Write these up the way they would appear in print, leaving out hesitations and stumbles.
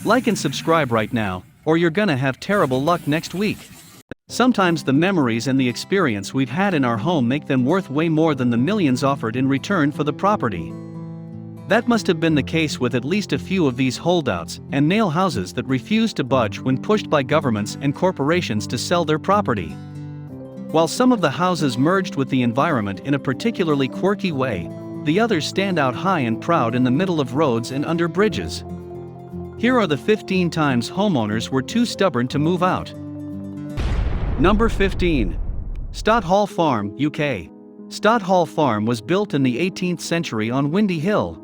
Like and subscribe right now, or you're gonna have terrible luck next week. Sometimes the memories and the experience we've had in our home make them worth way more than the millions offered in return for the property. That must have been the case with at least a few of these holdouts and nail houses that refuse to budge when pushed by governments and corporations to sell their property. While some of the houses merged with the environment in a particularly quirky way, the others stand out high and proud in the middle of roads and under bridges. Here are the 15 times homeowners were too stubborn to move out. Number 15. Stotthall Farm, UK. Stotthall Farm was built in the 18th century on Windy Hill.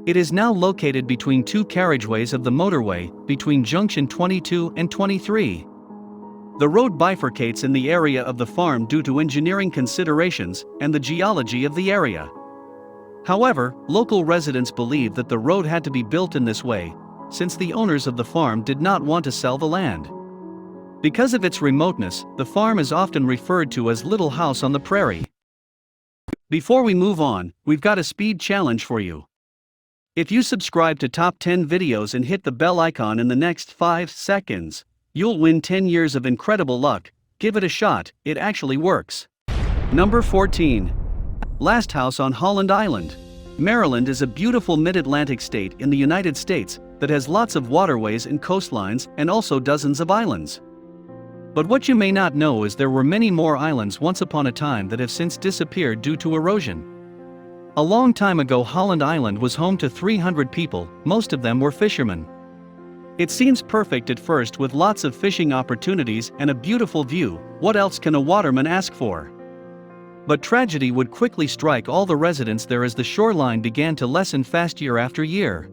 It is now located between two carriageways of the motorway, between junction 22 and 23. The road bifurcates in the area of the farm due to engineering considerations and the geology of the area. However, local residents believe that the road had to be built in this way, since the owners of the farm did not want to sell the land. Because of its remoteness, the farm is often referred to as Little House on the Prairie. Before we move on, we've got a speed challenge for you. If you subscribe to Top 10 videos and hit the bell icon in the next 5 seconds, you'll win 10 years of incredible luck. Give it a shot, it actually works. Number 14. Last House on Holland Island. Maryland is a beautiful mid-Atlantic state in the United States that has lots of waterways and coastlines and also dozens of islands. But what you may not know is there were many more islands once upon a time that have since disappeared due to erosion. A long time ago, Holland Island was home to 300 people, most of them were fishermen. It seems perfect at first with lots of fishing opportunities and a beautiful view. What else can a waterman ask for? But tragedy would quickly strike all the residents there as the shoreline began to lessen fast year after year.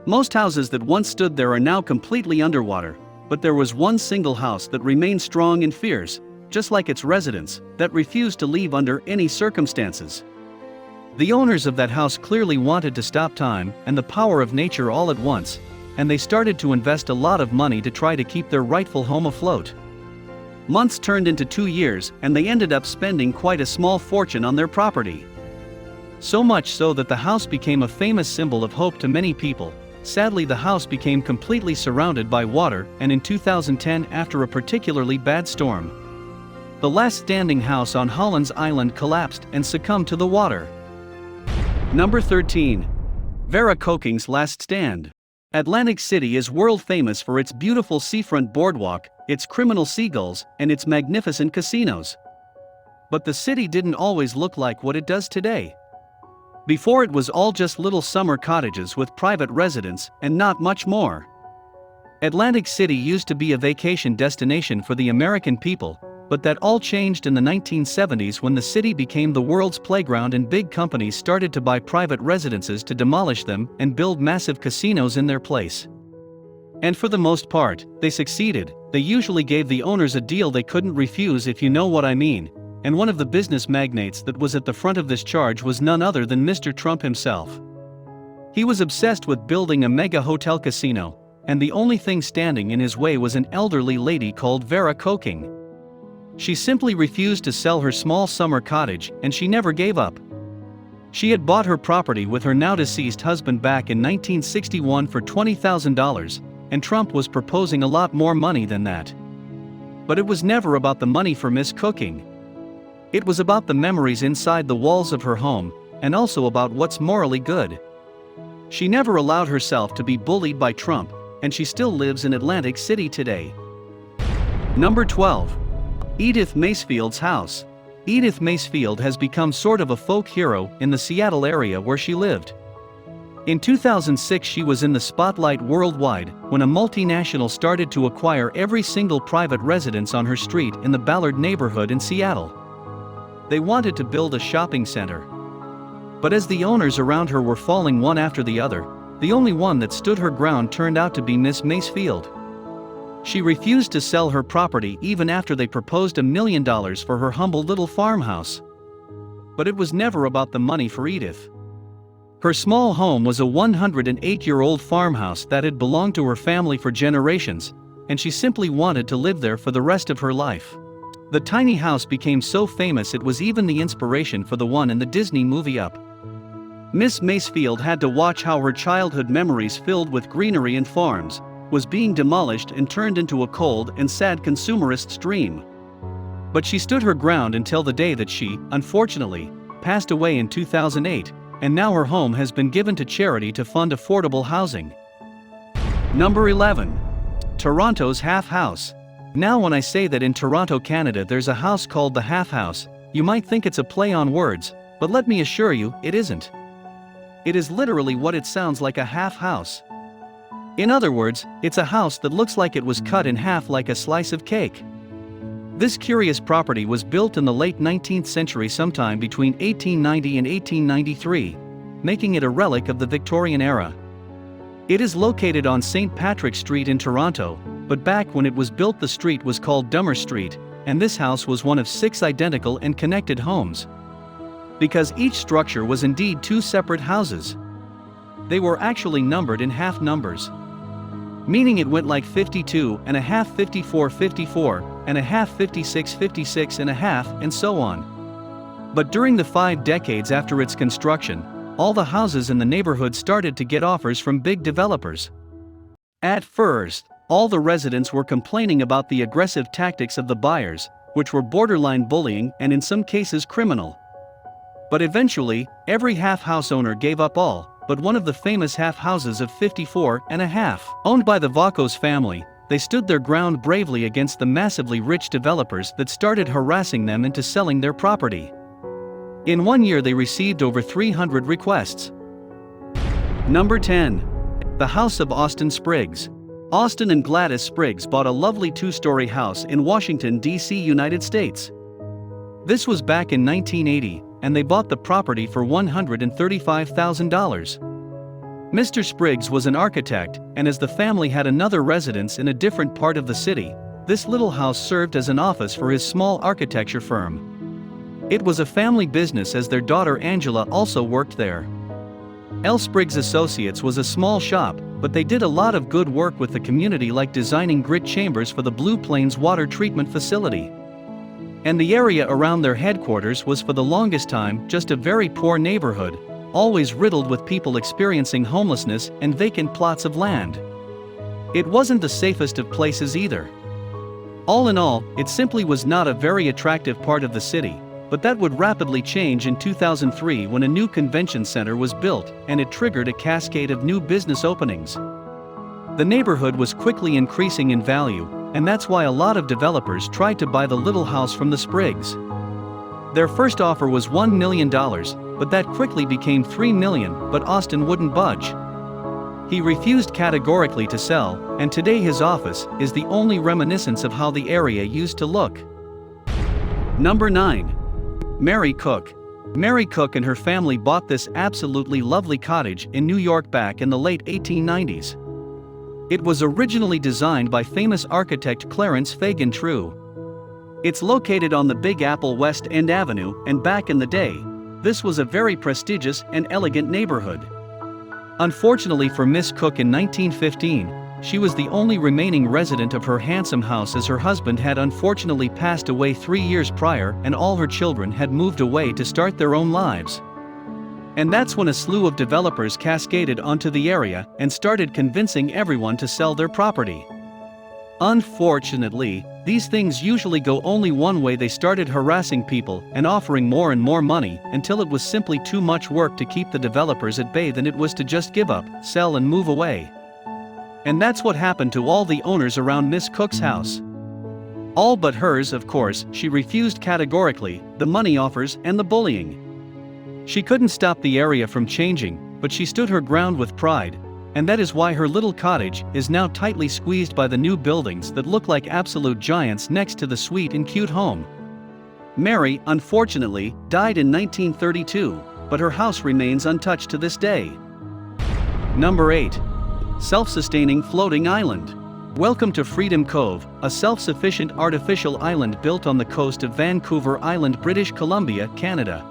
Most houses that once stood there are now completely underwater, but there was one single house that remained strong and fierce, just like its residents, that refused to leave under any circumstances. The owners of that house clearly wanted to stop time and the power of nature all at once, and they started to invest a lot of money to try to keep their rightful home afloat. Months turned into 2 years, and they ended up spending quite a small fortune on their property. So much so that the house became a famous symbol of hope to many people. Sadly, the house became completely surrounded by water, and in 2010, after a particularly bad storm, the last standing house on Holland Island collapsed and succumbed to the water. Number 13. Vera Cooking's Last Stand. Atlantic City is world famous for its beautiful seafront boardwalk, its criminal seagulls, and its magnificent casinos. But the city didn't always look like what it does today. Before, it was all just little summer cottages with private residence and not much more. Atlantic City used to be a vacation destination for the American people, but that all changed in the 1970s when the city became the world's playground and big companies started to buy private residences to demolish them and build massive casinos in their place. And for the most part, they succeeded. They usually gave the owners a deal they couldn't refuse, if you know what I mean. And one of the business magnates that was at the front of this charge was none other than Mr. Trump himself. He was obsessed with building a mega hotel casino, and the only thing standing in his way was an elderly lady called Vera Cooking. She simply refused to sell her small summer cottage, and she never gave up. She had bought her property with her now deceased husband back in 1961 for $20,000, and Trump was proposing a lot more money than that. But it was never about the money for Miss Cooking. It was about the memories inside the walls of her home, and also about what's morally good. She never allowed herself to be bullied by Trump, and she still lives in Atlantic City today. Number 12. Edith Macfield's house. Edith Macfield has become sort of a folk hero in the Seattle area where she lived. In 2006, she was in the spotlight worldwide when a multinational started to acquire every single private residence on her street in the Ballard neighborhood in Seattle. They wanted to build a shopping center. But as the owners around her were falling one after the other, the only one that stood her ground turned out to be Miss Macfield. She refused to sell her property even after they proposed $1 million for her humble little farmhouse. But it was never about the money for Edith. Her small home was a 108-year-old farmhouse that had belonged to her family for generations, and she simply wanted to live there for the rest of her life. The tiny house became so famous it was even the inspiration for the one in the Disney movie Up. Miss Macefield had to watch how her childhood memories filled with greenery and farms was being demolished and turned into a cold and sad consumerist's dream. But she stood her ground until the day that she, unfortunately, passed away in 2008, and now her home has been given to charity to fund affordable housing. Number 11. Toronto's Half House. Now when I say that in Toronto, Canada there's a house called the Half House, you might think it's a play on words, but let me assure you, it isn't. It is literally what it sounds like, a half house. In other words, it's a house that looks like it was cut in half like a slice of cake. This curious property was built in the late 19th century, sometime between 1890 and 1893, making it a relic of the Victorian era. It is located on St. Patrick Street in Toronto, but back when it was built the street was called Dummer Street, and this house was one of 6 identical and connected homes. Because each structure was indeed 2 separate houses. They were actually numbered in half numbers, meaning it went like 52 and a half, 54, 54, and a half, 56, 56 and a half, and so on. But during the 5 decades after its construction, all the houses in the neighborhood started to get offers from big developers. At first, all the residents were complaining about the aggressive tactics of the buyers, which were borderline bullying and in some cases criminal. But eventually, every half-house owner gave up all but one of the famous half-houses of 54 and a half. Owned by the Vacos family, they stood their ground bravely against the massively rich developers that started harassing them into selling their property. In 1 year they received over 300 requests. Number 10. The House of Austin Spriggs. Austin and Gladys Spriggs bought a lovely 2-story house in Washington, D.C., United States. This was back in 1980, and they bought the property for $135,000. Mr. Spriggs was an architect, and as the family had another residence in a different part of the city, this little house served as an office for his small architecture firm. It was a family business as their daughter Angela also worked there. L. Spriggs Associates was a small shop, but they did a lot of good work with the community, like designing grit chambers for the Blue Plains water treatment facility. And the area around their headquarters was for the longest time just a very poor neighborhood, always riddled with people experiencing homelessness and vacant plots of land. It wasn't the safest of places either. All in all, it simply was not a very attractive part of the city, but that would rapidly change in 2003 when a new convention center was built, and it triggered a cascade of new business openings. The neighborhood was quickly increasing in value, and that's why a lot of developers tried to buy the little house from the Spriggs. Their first offer was $1 million, but that quickly became $3 million, but Austin wouldn't budge. He refused categorically to sell, and today his office is the only reminiscence of how the area used to look. Number 9. Mary Cook. Mary Cook and her family bought this absolutely lovely cottage in New York back in the late 1890s. It was originally designed by famous architect Clarence Fagan True. It's located on the Big Apple West End Avenue, and back in the day, this was a very prestigious and elegant neighborhood. Unfortunately for Miss Cook, in 1915, she was the only remaining resident of her handsome house, as her husband had unfortunately passed away 3 years prior and all her children had moved away to start their own lives. And that's when a slew of developers cascaded onto the area and started convincing everyone to sell their property. Unfortunately, these things usually go only one way. They started harassing people and offering more and more money until it was simply too much work to keep the developers at bay than it was to just give up, sell and move away. And that's what happened to all the owners around Miss Cook's house. All but hers, of course. She refused categorically the money offers and the bullying. She couldn't stop the area from changing, but she stood her ground with pride, and that is why her little cottage is now tightly squeezed by the new buildings that look like absolute giants next to the sweet and cute home. Mary, unfortunately, died in 1932, but her house remains untouched to this day. Number 8. Self-sustaining floating island. Welcome to Freedom Cove, a self-sufficient artificial island built on the coast of Vancouver Island, British Columbia, Canada.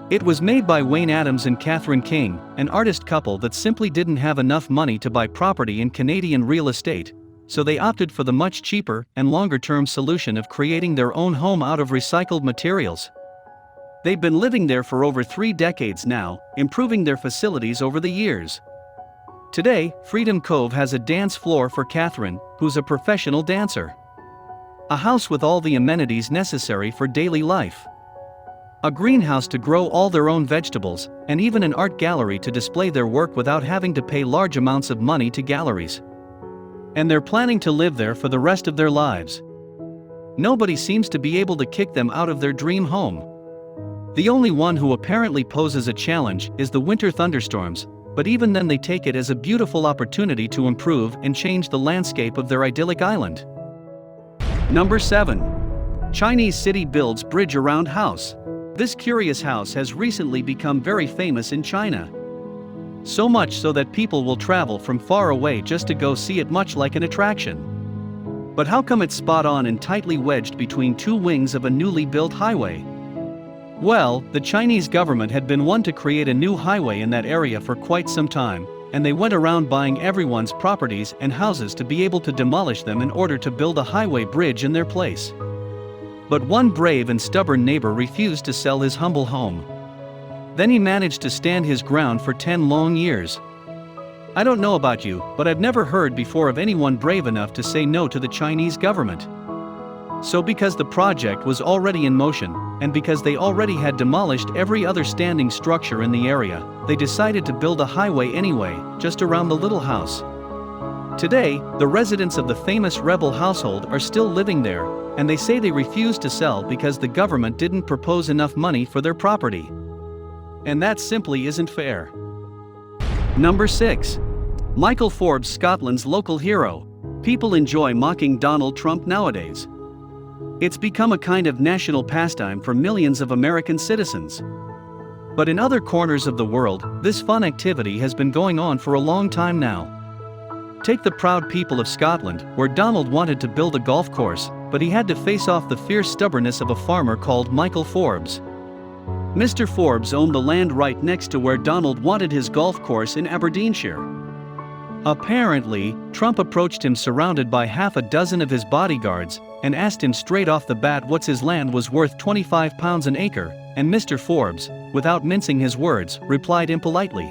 It was made by Wayne Adams and Catherine King, an artist couple that simply didn't have enough money to buy property in Canadian real estate, so they opted for the much cheaper and longer-term solution of creating their own home out of recycled materials. They've been living there for over 3 decades now, improving their facilities over the years. Today, Freedom Cove has a dance floor for Catherine, who's a professional dancer. A house with all the amenities necessary for daily life. A greenhouse to grow all their own vegetables, and even an art gallery to display their work without having to pay large amounts of money to galleries. And they're planning to live there for the rest of their lives. Nobody seems to be able to kick them out of their dream home. The only one who apparently poses a challenge is the winter thunderstorms, but even then they take it as a beautiful opportunity to improve and change the landscape of their idyllic island. Number 7. Chinese city builds bridge around house. This curious house has recently become very famous in China. So much so that people will travel from far away just to go see it, much like an attraction. But how come it's spot on and tightly wedged between 2 wings of a newly built highway? Well, the Chinese government had been one to create a new highway in that area for quite some time, and they went around buying everyone's properties and houses to be able to demolish them in order to build a highway bridge in their place. But one brave and stubborn neighbor refused to sell his humble home. Then he managed to stand his ground for 10 long years. I don't know about you, but I've never heard before of anyone brave enough to say no to the Chinese government. So because the project was already in motion, and because they already had demolished every other standing structure in the area, they decided to build a highway anyway, just around the little house. Today, the residents of the famous rebel household are still living there, and they say they refuse to sell because the government didn't propose enough money for their property. And that simply isn't fair. Number 6. Michael Forbes, Scotland's local hero. People enjoy mocking Donald Trump nowadays. It's become a kind of national pastime for millions of American citizens. But in other corners of the world, this fun activity has been going on for a long time now. Take the proud people of Scotland, where Donald wanted to build a golf course, but he had to face off the fierce stubbornness of a farmer called Michael Forbes. Mr. Forbes owned the land right next to where Donald wanted his golf course in Aberdeenshire. Apparently, Trump approached him surrounded by half a dozen of his bodyguards, and asked him straight off the bat what's his land was worth £25 an acre, and Mr. Forbes, without mincing his words, replied impolitely.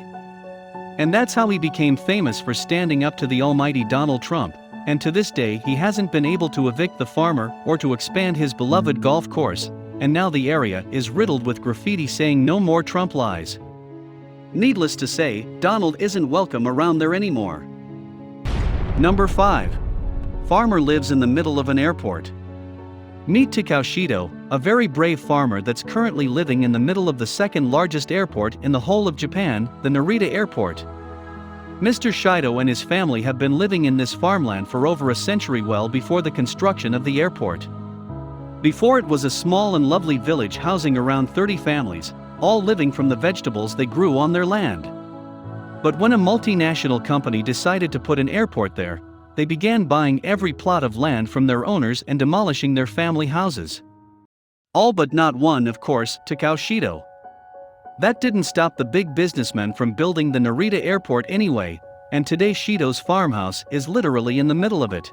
And that's how he became famous for standing up to the almighty Donald Trump, and to this day he hasn't been able to evict the farmer or to expand his beloved golf course, and now the area is riddled with graffiti saying "No more Trump lies." Needless to say, Donald isn't welcome around there anymore. Number 5. Farmer lives in the middle of an airport. Meet Takao, a very brave farmer that's currently living in the middle of the second largest airport in the whole of Japan, the Narita Airport. Mr. Shido and his family have been living in this farmland for over a century, well before the construction of the airport. Before, it was a small and lovely village housing around 30 families, all living from the vegetables they grew on their land. But when a multinational company decided to put an airport there, they began buying every plot of land from their owners and demolishing their family houses. All but not one, of course, Takao. That didn't stop the big businessmen from building the Narita Airport anyway, and today Shido's farmhouse is literally in the middle of it.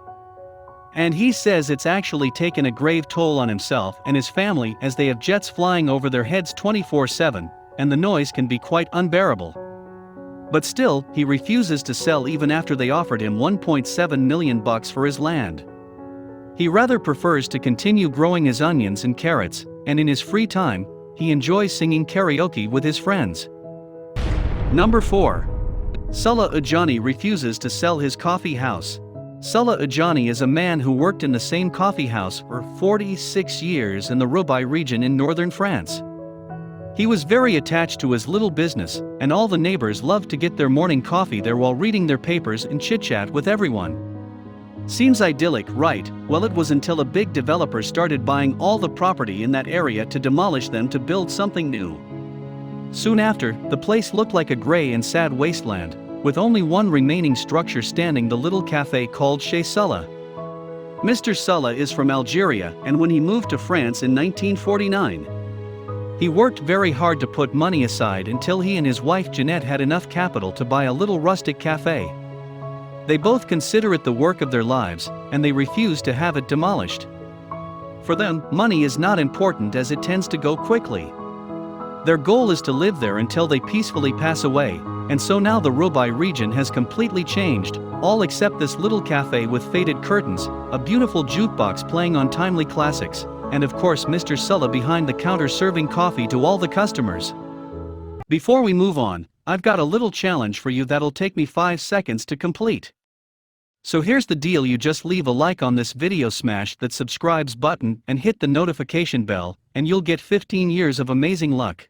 And he says it's actually taken a grave toll on himself and his family, as they have jets flying over their heads 24/7, and the noise can be quite unbearable. But still, he refuses to sell even after they offered him $1.7 million for his land. He rather prefers to continue growing his onions and carrots, and in his free time, he enjoys singing karaoke with his friends. Number 4. Salah Ajani refuses to sell his coffee house. Salah Ajani is a man who worked in the same coffee house for 46 years in the Roubaix region in northern France. He was very attached to his little business, and all the neighbors loved to get their morning coffee there while reading their papers and chit-chat with everyone. Seems idyllic, right? Well, it was until a big developer started buying all the property in that area to demolish them to build something new. Soon after, the place looked like a gray and sad wasteland, with only one remaining structure standing, the little cafe called Chez Salah. Mr. Salah is from Algeria, and when he moved to France in 1949, he worked very hard to put money aside until he and his wife Jeanette had enough capital to buy a little rustic cafe. They both consider it the work of their lives, and they refuse to have it demolished. For them, money is not important as it tends to go quickly. Their goal is to live there until they peacefully pass away, and so now the Robai region has completely changed, all except this little cafe with faded curtains, a beautiful jukebox playing on timely classics, and of course Mr. Salah behind the counter serving coffee to all the customers. Before we move on, I've got a little challenge for you that'll take me 5 seconds to complete. So here's the deal: you just leave a like on this video, smash that subscribes button and hit the notification bell, and you'll get 15 years of amazing luck.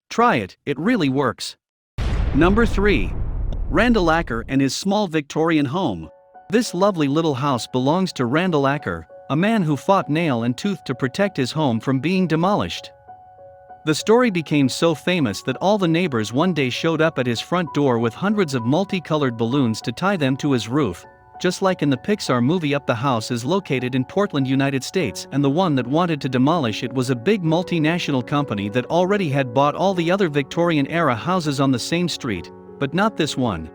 Try it, it really works. Number 3. Randall Ackerman and his small Victorian home. This lovely little house belongs to Randall Ackerman, a man who fought nail and tooth to protect his home from being demolished. The story became so famous that all the neighbors one day showed up at his front door with hundreds of multicolored balloons to tie them to his roof, just like in the Pixar movie Up. The house is located in Portland, United States, and the one that wanted to demolish it was a big multinational company that already had bought all the other Victorian-era houses on the same street, but not this one.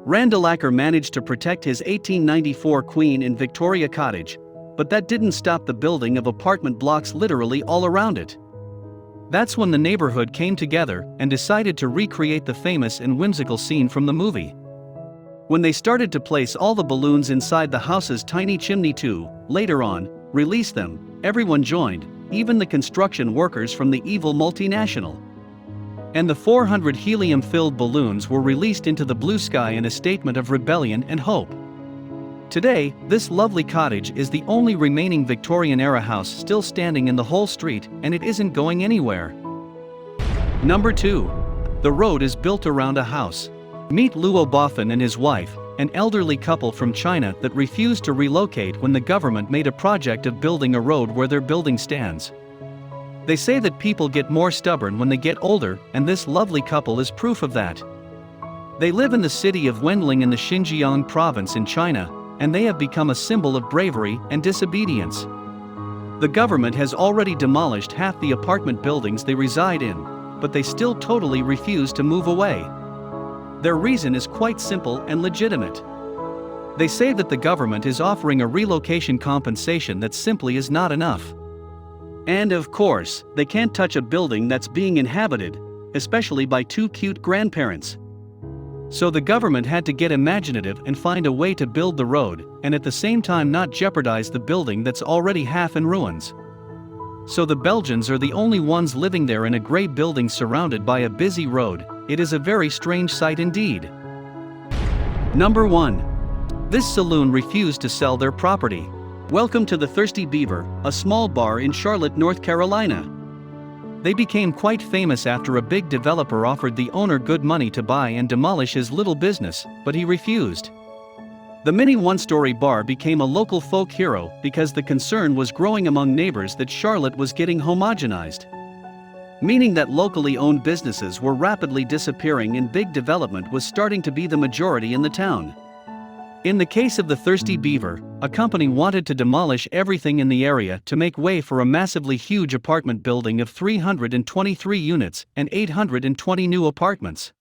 Randall Ackerman managed to protect his 1894 Queen in Victoria cottage, but that didn't stop the building of apartment blocks literally all around it. That's when the neighborhood came together and decided to recreate the famous and whimsical scene from the movie. When they started to place all the balloons inside the house's tiny chimney to, later on, release them, everyone joined, even the construction workers from the evil multinational. And the 400 helium-filled balloons were released into the blue sky in a statement of rebellion and hope. Today, this lovely cottage is the only remaining Victorian-era house still standing in the whole street, and it isn't going anywhere. Number 2. The road is built around a house. Meet Luo Boffin and his wife, an elderly couple from China that refused to relocate when the government made a project of building a road where their building stands. They say that people get more stubborn when they get older, and this lovely couple is proof of that. They live in the city of Wendling in the Xinjiang province in China, and they have become a symbol of bravery and disobedience. The government has already demolished half the apartment buildings they reside in, but they still totally refuse to move away. Their reason is quite simple and legitimate. They say that the government is offering a relocation compensation that simply is not enough. And of course, they can't touch a building that's being inhabited, especially by 2 cute grandparents. So the government had to get imaginative and find a way to build the road, and at the same time not jeopardize the building that's already half in ruins. So the Belgians are the only ones living there in a gray building surrounded by a busy road. It is a very strange sight indeed. Number 1. This saloon refused to sell their property. Welcome to the Thirsty Beaver, a small bar in Charlotte, North Carolina. They became quite famous after a big developer offered the owner good money to buy and demolish his little business, but he refused. The mini one-story bar became a local folk hero because the concern was growing among neighbors that Charlotte was getting homogenized, meaning that locally owned businesses were rapidly disappearing and big development was starting to be the majority in the town. In the case of the Thirsty Beaver, a company wanted to demolish everything in the area to make way for a massively huge apartment building of 323 units and 820 new apartments.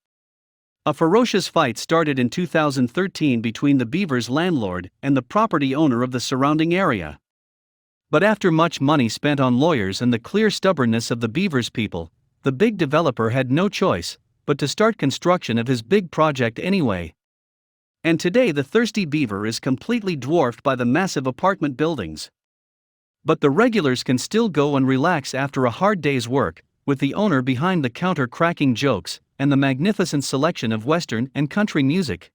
A ferocious fight started in 2013 between the Beaver's landlord and the property owner of the surrounding area. But after much money spent on lawyers and the clear stubbornness of the Beaver's people, the big developer had no choice but to start construction of his big project anyway. And today the Thirsty Beaver is completely dwarfed by the massive apartment buildings. But the regulars can still go and relax after a hard day's work, with the owner behind the counter cracking jokes, and the magnificent selection of Western and country music.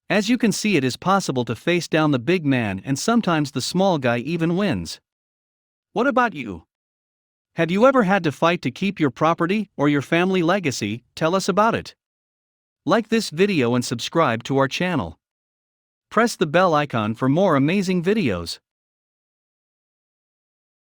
As you can see, it is possible to face down the big man, and sometimes the small guy even wins. What about you? Have you ever had to fight to keep your property or your family legacy? Tell us about it. Like this video and subscribe to our channel. Press the bell icon for more amazing videos.